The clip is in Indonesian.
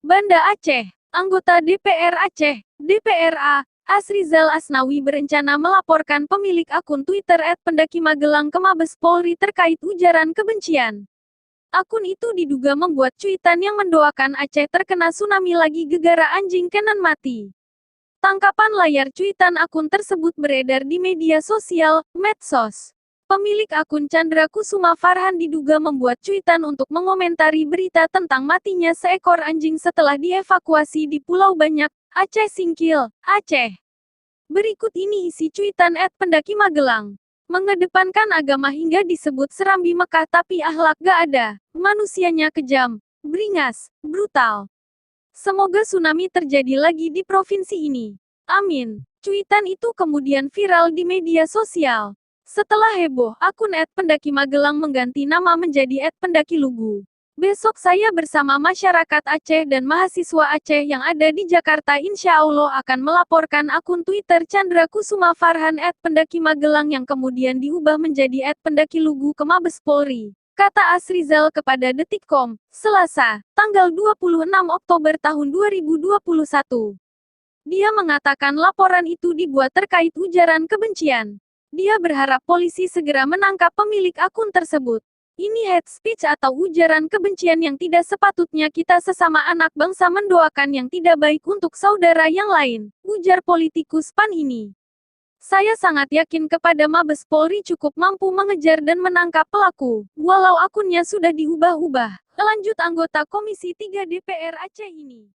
Banda Aceh, anggota DPR Aceh, DPRA, Asrizal Asnawi berencana melaporkan pemilik akun Twitter @pendakimagelang ke Mabes Polri terkait ujaran kebencian. Akun itu diduga membuat cuitan yang mendoakan Aceh terkena tsunami lagi gegara anjing Canon mati. Tangkapan layar cuitan akun tersebut beredar di media sosial, medsos. Pemilik akun Chandra Kusuma Farhan diduga membuat cuitan untuk mengomentari berita tentang matinya seekor anjing setelah dievakuasi di Pulau Banyak, Aceh Singkil, Aceh. Berikut ini isi cuitan @pendakimagelang. Mengedepankan agama hingga disebut serambi Mekah tapi akhlak gak ada. Manusianya kejam, beringas, brutal. Semoga tsunami terjadi lagi di provinsi ini. Amin. Cuitan itu kemudian viral di media sosial. Setelah heboh, akun @pendakimagelang mengganti nama menjadi @pendakilugu. Besok saya bersama masyarakat Aceh dan mahasiswa Aceh yang ada di Jakarta insya Allah akan melaporkan akun Twitter Chandra Kusuma Farhan @pendakimagelang yang kemudian diubah menjadi @pendakilugu ke Mabes Polri. Kata Asrizal kepada Detikcom, Selasa, tanggal 26 Oktober tahun 2021. Dia mengatakan laporan itu dibuat terkait ujaran kebencian. Dia berharap polisi segera menangkap pemilik akun tersebut. Ini hate speech atau ujaran kebencian yang tidak sepatutnya kita sesama anak bangsa mendoakan yang tidak baik untuk saudara yang lain, ujar politikus PAN ini. Saya sangat yakin kepada Mabes Polri cukup mampu mengejar dan menangkap pelaku, walau akunnya sudah diubah-ubah. Lanjut anggota Komisi 3 DPR Aceh ini.